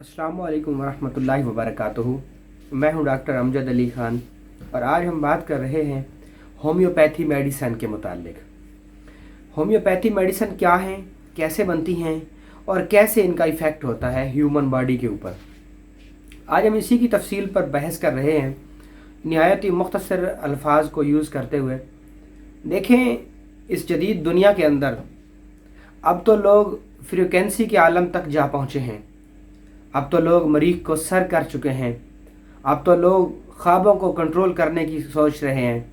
अस्सलामु अलैकुम वरहमतुल्लाहि वबरकातुहू। मैं हूं डॉक्टर अमजद अली ख़ान और आज हम बात कर रहे हैं होम्योपैथी मेडिसन के मुतालिक। होम्योपैथी मेडिसन क्या हैं, कैसे बनती हैं और कैसे इनका इफ़ेक्ट होता है ह्यूमन बॉडी के ऊपर। आज हम इसी की तफसील पर बहस कर रहे हैं निहायत ही मुख्तसर अल्फाज को यूज़ करते हुए। देखें, इस जदीद दुनिया के अंदर अब तो लोग फ्रीक्वेंसी के आलम तक जा पहुँचे हैं। अब तो लोग मरीज़ को सर कर चुके हैं। अब तो लोग ख्वाबों को कंट्रोल करने की सोच रहे हैं।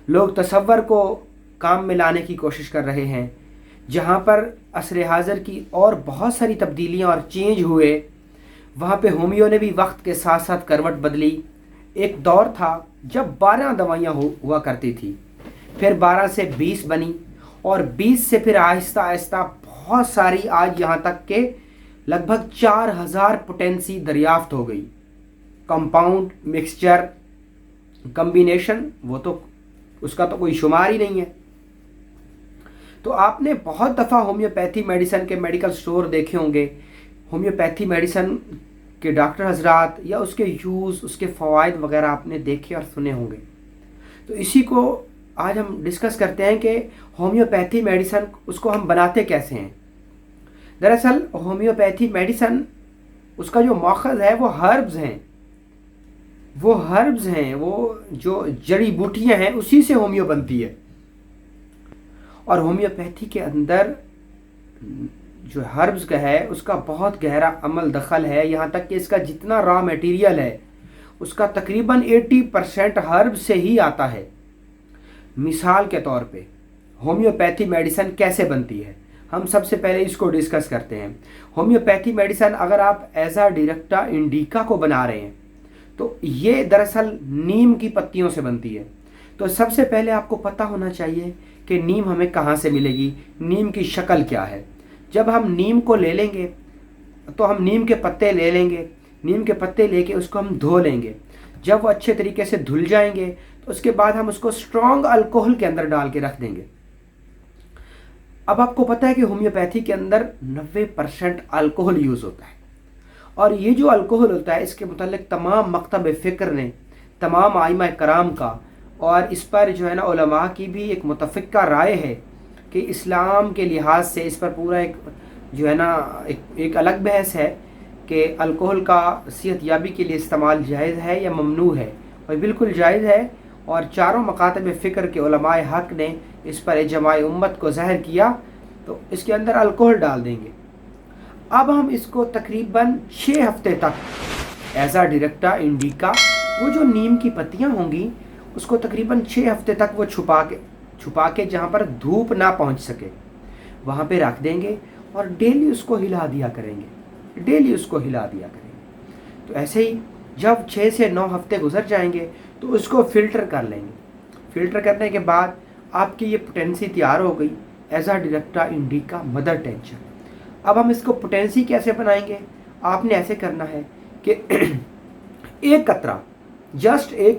लोग तसव्वुर को काम में लाने की कोशिश कर रहे हैं। जहाँ पर असर हाज़िर की और बहुत सारी तब्दीलियाँ और चेंज हुए, वहाँ पे होमियो ने भी वक्त के साथ साथ करवट बदली। एक दौर था जब 12 दवाइयाँ हुआ करती थी, फिर 12 से 20 बनी और 20 से फिर आहिस्ता आहिस्ता बहुत सारी, आज यहाँ तक के लगभग 4000 पोटेंसी दरियाफ्त हो गई। कंपाउंड, मिक्सचर, कम्बिनेशन, वो तो उसका तो कोई शुमार ही नहीं है। तो आपने बहुत दफ़ा होम्योपैथी मेडिसन के मेडिकल स्टोर देखे होंगे। होम्योपैथी मेडिसन के डॉक्टर हजरात या उसके यूज़, उसके फ़वाइद वगैरह आपने देखे और सुने होंगे। तो इसी को आज हम डिस्कस करते हैं कि होम्योपैथी मेडिसन उसको हम बनाते कैसे हैं। दरअसल होम्योपैथी मेडिसन, उसका जो मौखज़ है वो हर्ब्स हैं। वो जो जड़ी बूटियां हैं उसी से होमियो बनती है। और होम्योपैथी के अंदर जो हर्ब्स का है उसका बहुत गहरा अमल दखल है। यहाँ तक कि इसका जितना रॉ मटेरियल है उसका तकरीबन 80% हर्ब से ही आता है। मिसाल के तौर पे होम्योपैथी मेडिसन कैसे बनती है, हम सबसे पहले इसको डिस्कस करते हैं। होम्योपैथी मेडिसन अगर आप एजा डायरेक्टा इंडिका को बना रहे हैं तो ये दरअसल नीम की पत्तियों से बनती है। तो सबसे पहले आपको पता होना चाहिए कि नीम हमें कहाँ से मिलेगी, नीम की शक्ल क्या है। जब हम नीम को ले लेंगे तो हम नीम के पत्ते ले लेंगे। नीम के पत्ते लेके उसको हम धो लेंगे। जब वो अच्छे तरीके से धुल जाएंगे तो उसके बाद हम उसको स्ट्रॉन्ग अल्कोहल के अंदर डाल के रख देंगे। अब आपको पता है कि होम्योपैथी के अंदर 90% अल्कोहल यूज़ होता है और ये जो अल्कोहल होता है इसके मुतालिक तमाम मकतब फ़िक्र ने, तमाम आइमा कराम का और इस पर जो है ना उलमा की भी एक मुतफ़िक़ा राय है कि इस्लाम के लिहाज से इस पर पूरा एक जो है ना एक अलग बहस है कि अल्कोहल का सेहत याबी के लिए इस्तेमाल जायज़ है या ममनू है। और बिल्कुल जायज़ है और चारों मकातब फ़िक्र के उलमाए हक़ ने इस पर इजमाए उम्मत को ज़ाहिर किया। तो इसके अंदर अल्कोहल डाल देंगे। अब हम इसको तकरीबन 6 हफ्ते तक एजा डायरेक्टा इंडिका, वो जो नीम की पत्तियां होंगी उसको तकरीबन 6 हफ्ते तक वो छुपा के जहाँ पर धूप ना पहुँच सके वहाँ पे रख देंगे और डेली उसको हिला दिया करेंगे। तो ऐसे ही जब 6 से 9 हफ्ते गुजर जाएंगे तो उसको फ़िल्टर कर लेंगे। फ़िल्टर करने के बाद आपकी ये पोटेंसी तैयार हो गई, एजा डायरेक्टा इंडिका मदर टेंचर। अब हम इसको पोटेंसी कैसे बनाएंगे, आपने ऐसे करना है कि एक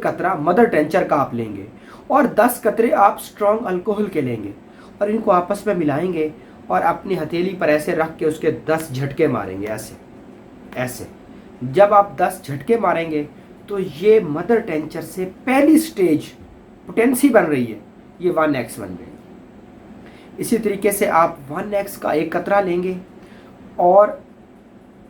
कतरा मदर टेंचर का आप लेंगे और 10 कतरे आप स्ट्रॉन्ग अल्कोहल के लेंगे और इनको आपस में मिलाएंगे और अपनी हथेली पर ऐसे रख के उसके 10 झटके मारेंगे। ऐसे जब आप 10 झटके मारेंगे तो ये मदर टेंचर से पहली स्टेज पोटेंसी बन रही है, ये 1x बन गई। इसी तरीके से आप 1x का एक कतरा लेंगे और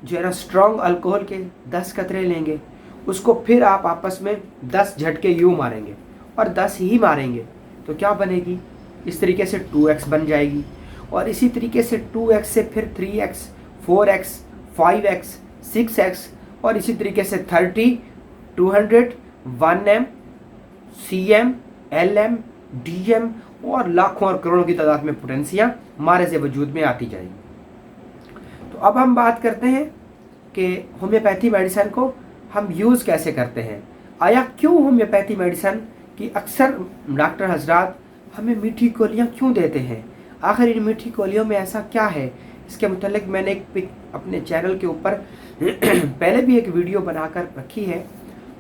जो है ना स्ट्रॉन्ग अल्कोहल के 10 कतरे लेंगे, उसको फिर आप आपस में 10 झटके यूँ मारेंगे और 10 ही मारेंगे तो क्या बनेगी, इस तरीके से 2x बन जाएगी। और इसी तरीके से 2x से फिर 3x, 4x, 5x, 6x और इसी तरीके से 30, 200, 1m, cm, lm, dm और लाखों और करोड़ों की तादाद में पोटेंसियाँ हमारे से वजूद में आती जाएंगी। तो अब हम बात करते हैं कि होम्योपैथी मेडिसन को हम यूज़ कैसे करते हैं। आया क्यों होम्योपैथी मेडिसन की अक्सर डॉक्टर हजरात हमें मीठी गोलियाँ क्यों देते हैं, आखिर इन मीठी गोलियों में ऐसा क्या है। इसके मुतालिक मैंने एक पिक अपने चैनल के ऊपर पहले भी एक वीडियो बनाकर रखी है,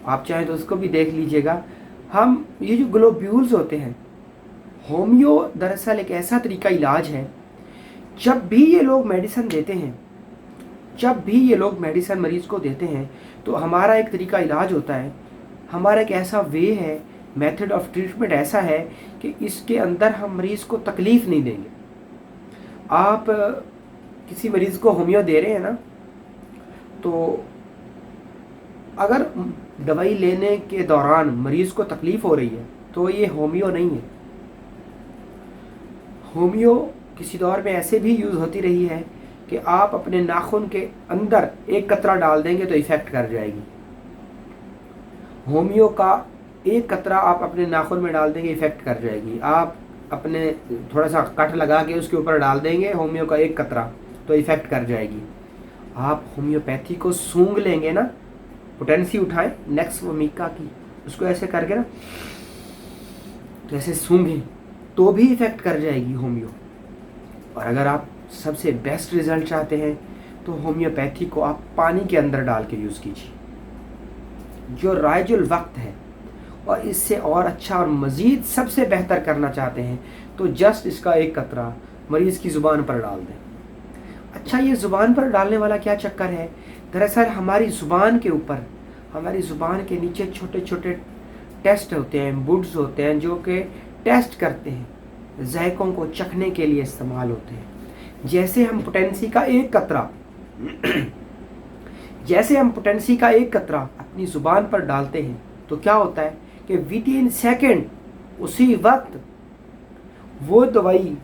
आप चाहें तो उसको भी देख लीजिएगा। हम ये जो ग्लोब्यूल्स होते हैं, होमियो दरअसल एक ऐसा तरीका इलाज है, जब भी ये लोग मेडिसिन देते हैं जब भी ये लोग मेडिसिन मरीज़ को देते हैं तो हमारा एक तरीका इलाज होता है, हमारा एक ऐसा वे है, मेथड ऑफ ट्रीटमेंट ऐसा है कि इसके अंदर हम मरीज़ को तकलीफ़ नहीं देंगे। आप किसी मरीज़ को होमियो दे रहे हैं ना, तो अगर दवाई लेने के दौरान मरीज़ को तकलीफ़ हो रही है तो ये होमियो नहीं है। होमियो किसी दौर में ऐसे भी यूज़ होती रही है कि आप अपने नाखून के अंदर एक कतरा डाल देंगे तो इफ़ेक्ट कर जाएगी। होमियो का एक कतरा आप अपने नाखून में डाल देंगे, इफ़ेक्ट कर जाएगी। आप अपने थोड़ा सा कट लगा के उसके ऊपर डाल देंगे होमियो का एक कतरा तो इफ़ेक्ट कर जाएगी। आप होम्योपैथी को सूंघ लेंगे ना, पोटेंसी उठाएं नेक्स्ट वोमिका की, उसको ऐसे करके ना तो ऐसे सूंघें तो भी इफ़ेक्ट कर जाएगी होमियो। और अगर आप सबसे बेस्ट रिज़ल्ट चाहते हैं तो होम्योपैथी को आप पानी के अंदर डाल के यूज़ कीजिए जो राइजुल वक्त है। और इससे और अच्छा और मज़ीद सबसे बेहतर करना चाहते हैं तो जस्ट इसका एक कतरा मरीज़ की ज़ुबान पर डाल दें। अच्छा, ये ज़ुबान पर डालने वाला क्या चक्कर है? दरअसल हमारी ज़ुबान के ऊपर, हमारी ज़ुबान के नीचे छोटे छोटे टेस्ट होते हैं, बुड्स होते हैं जो कि टेस्ट करते हैं, जायकों को चखने के लिए इस्तेमाल होते हैं। जैसे हम पोटेंसी का एक कतरा अपनी ज़ुबान पर डालते हैं तो क्या होता है कि विद इन सेकेंड उसी वक्त वो दवाई,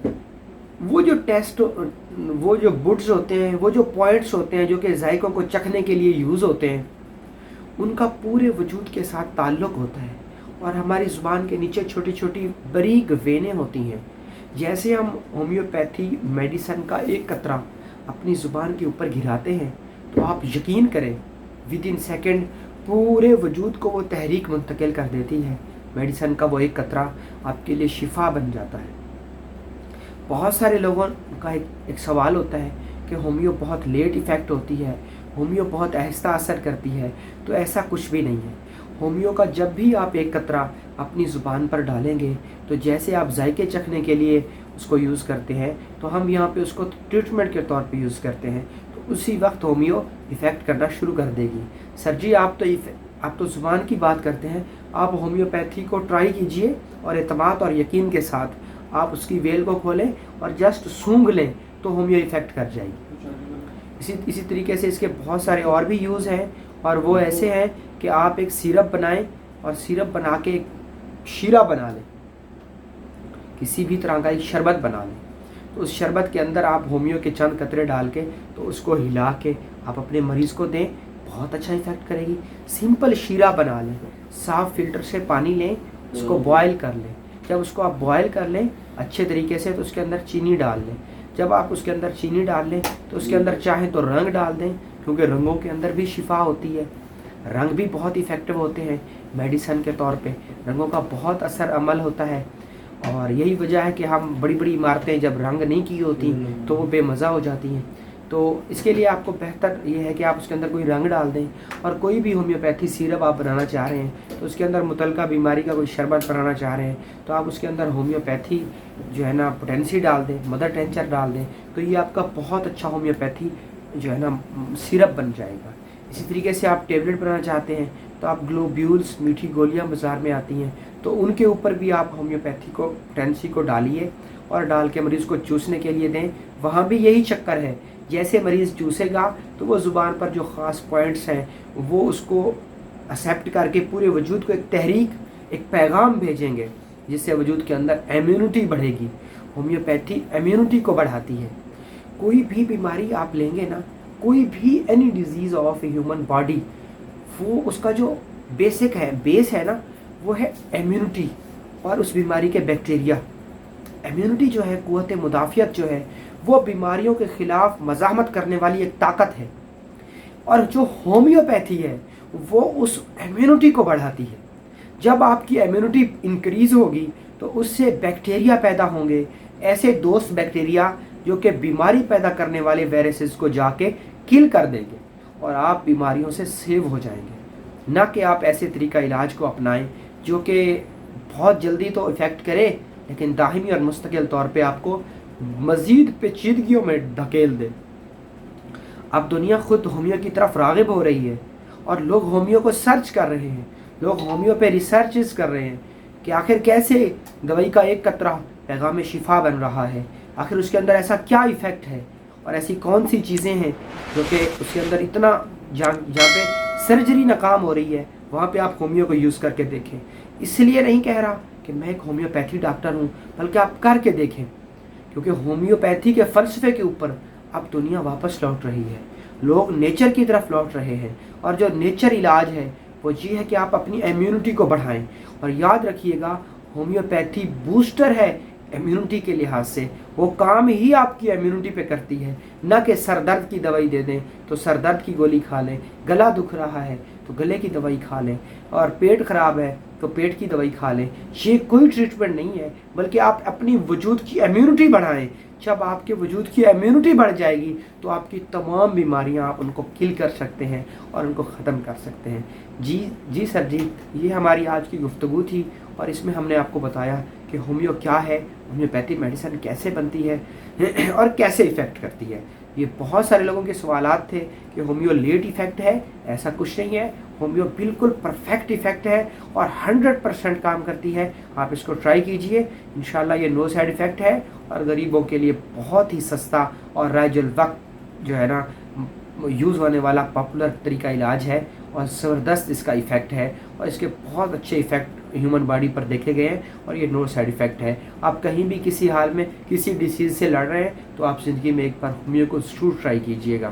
वो जो टेस्ट, वो जो बुड्स होते हैं, वो जो पॉइंट्स होते हैं जो कि जायकों को चखने के लिए यूज़ होते हैं, उनका पूरे वजूद के साथ ताल्लुक़ होता है। और हमारी ज़ुबान के नीचे छोटी छोटी बारीक वेनें होती हैं। जैसे हम होम्योपैथी मेडिसिन का एक कतरा अपनी ज़ुबान के ऊपर गिराते हैं तो आप यकीन करें विद इन सेकेंड पूरे वजूद को वो तहरीक मुंतकिल कर देती है। मेडिसिन का वो एक कतरा आपके लिए शिफा बन जाता है। बहुत सारे लोगों का एक सवाल होता है कि होमियो बहुत लेट इफ़ेक्ट होती है, होमियो बहुत आहिस्ता असर करती है। तो ऐसा कुछ भी नहीं है। होमियो का जब भी आप एक कतरा अपनी ज़ुबान पर डालेंगे तो जैसे आप जायके चखने के लिए उसको यूज़ करते हैं तो हम यहाँ पे उसको ट्रीटमेंट के तौर पे यूज़ करते हैं, तो उसी वक्त होमियो इफ़ेक्ट करना शुरू कर देगी। सर जी आप तो ज़ुबान की बात करते हैं, आप होम्योपैथी को ट्राई कीजिए और एतमाद और यकीन के साथ आप उसकी वेल को खोलें और जस्ट सूंघ लें तो होमियो इफ़ेक्ट कर जाएगी। इसी तरीके से इसके बहुत सारे और भी यूज़ हैं और वो ऐसे हैं कि आप एक सिरप बनाएं और सिरप बना के एक शीरा बना लें, किसी भी तरह का एक शरबत बना लें, तो उस शरबत के अंदर आप होमियो के चंद कतरे डाल के तो उसको हिला के आप अपने मरीज़ को दें, बहुत अच्छा इफ़ेक्ट करेगी। सिंपल शीरा बना लें, साफ़ फिल्टर से पानी लें, उसको बॉयल कर लें। जब उसको आप बॉयल कर लें अच्छे तरीके से तो उसके अंदर चीनी डाल लें। जब आप उसके अंदर चीनी डाल लें तो उसके अंदर चाहें तो रंग डाल दें, क्योंकि रंगों के अंदर भी शिफा होती है। रंग भी बहुत इफ़ेक्टिव होते हैं मेडिसिन के तौर पे, रंगों का बहुत असर अमल होता है। और यही वजह है कि हम बड़ी बड़ी इमारतें जब रंग नहीं की होती तो वो बेमज़ा हो जाती हैं। तो इसके लिए आपको बेहतर ये है कि आप उसके अंदर कोई रंग डाल दें। और कोई भी होम्योपैथी सिरप आप बनाना चाह रहे हैं तो उसके अंदर मुतलका बीमारी का कोई शरबत बनाना चाह रहे हैं तो आप उसके अंदर होम्योपैथी जो है ना पोटेंसी डाल दें, मदर टेंचर डाल दें, तो ये आपका बहुत अच्छा होम्योपैथी जो है ना सिरप बन जाएगा। इसी तरीके से आप टेबलेट बनाना चाहते हैं तो आप ग्लोब्यूल्स, मीठी गोलियां बाज़ार में आती हैं, तो उनके ऊपर भी आप होम्योपैथी को पोटेंसी को डालिए और डाल के मरीज़ को चूसने के लिए दें। वहाँ भी यही चक्कर है, जैसे मरीज़ चूसेगा तो वो ज़ुबान पर जो ख़ास पॉइंट्स हैं वो उसको एक्सेप्ट करके पूरे वजूद को एक तहरीक, एक पैगाम भेजेंगे जिससे वजूद के अंदर इम्यूनिटी बढ़ेगी। होम्योपैथी इम्यूनिटी को बढ़ाती है। कोई भी बीमारी आप लेंगे ना, कोई भी any disease of a human body, वो उसका जो बेस है ना, वो है इम्यूनिटी और उस बीमारी के बैक्टीरिया। इम्यूनिटी जो है, क़ुव्वत मुदाफ़ियत जो है, वो बीमारियों के ख़िलाफ़ मज़ाहमत करने वाली एक ताकत है। और जो होम्योपैथी है वो उस इम्यूनिटी को बढ़ाती है। जब आपकी इम्यूनिटी इंक्रीज़ होगी तो उससे बैक्टीरिया पैदा होंगे, ऐसे दोस्त बैक्टीरिया जो कि बीमारी पैदा करने वाले वायरसेस को जाके किल कर देंगे और आप बीमारियों से सेव हो जाएंगे। ना कि आप ऐसे तरीका इलाज को अपनाएं जो कि बहुत जल्दी तो इफ़ेक्ट करे लेकिन दाहिमी और मुस्तकिल तौर पे आपको मज़ीद पेचीदगियों में धकेल दे। اب دنیا خود ہومیو کی طرف راغب ہو رہی ہے اور لوگ ہومیو کو سرچ کر رہے ہیں، لوگ ہومیو پہ ریسرچز کر رہے ہیں کہ آخر کیسے دوائی کا ایک قطرہ پیغام شفا بن رہا ہے، آخر اس کے اندر ایسا کیا ایفیکٹ ہے اور ایسی کون سی چیزیں ہیں جو کہ اس کے اندر اتنا جہاں پہ سرجری ناکام ہو رہی ہے وہاں پہ آپ ہومیو کو یوز کر کے دیکھیں۔ اس لیے نہیں کہہ رہا کہ میں ایک ہومیوپیتھی ڈاکٹر ہوں، بلکہ آپ کر کے دیکھیں، کیونکہ ہومیوپیتھی کے فلسفے کے اوپر اب دنیا واپس لوٹ رہی ہے، لوگ نیچر کی طرف لوٹ رہے ہیں، اور جو نیچر علاج ہے وہ یہ ہے کہ آپ اپنی امیونٹی کو بڑھائیں۔ اور یاد رکھیے گا ہومیوپیتھی بوسٹر ہے امیونٹی کے لحاظ سے، وہ کام ہی آپ کی امیونٹی پہ کرتی ہے، نہ کہ سر درد کی دوائی دے دیں تو سر درد کی گولی کھا لیں، گلا دکھ رہا ہے تو گلے کی دوائی کھا لیں، اور پیٹ خراب ہے تو پیٹ کی دوائی کھا لیں۔ یہ کوئی ٹریٹمنٹ نہیں ہے، بلکہ آپ اپنی وجود کی امیونٹی بڑھائیں۔ جب آپ کے وجود کی امیونٹی بڑھ جائے گی تو آپ کی تمام بیماریاں آپ ان کو کل کر سکتے ہیں اور ان کو ختم کر سکتے ہیں۔ جی سر جی، یہ ہماری آج کی گفتگو تھی، اور اس میں ہم نے آپ کو بتایا کہ ہومیو کیا ہے، ہومیوپیتھی میڈیسن کیسے بنتی ہے اور کیسے ایفیکٹ کرتی ہے۔ یہ بہت سارے لوگوں کے سوالات تھے کہ ہومیو لیٹ ایفیکٹ ہے، ایسا کچھ نہیں ہے، ہومیو بالکل پرفیکٹ ایفیکٹ ہے اور 100% کام کرتی ہے۔ آپ اس کو ٹرائی کیجئے، انشاءاللہ یہ نو سائیڈ ایفیکٹ ہے اور غریبوں کے لیے بہت ہی سستا اور رائج الوقت جو ہے نا یوز ہونے والا پاپولر طریقہ علاج ہے، اور زبردست اس کا ایفیکٹ ہے، اور اس کے بہت اچھے ایفیکٹ ہیومن باڈی پر دیکھے گئے ہیں، اور یہ نو سائیڈ ایفیکٹ ہے۔ آپ کہیں بھی کسی حال میں کسی ڈیزیز سے لڑ رہے ہیں تو آپ زندگی میں ایک بار ہومیو کو ضرور ٹرائی کیجئے گا۔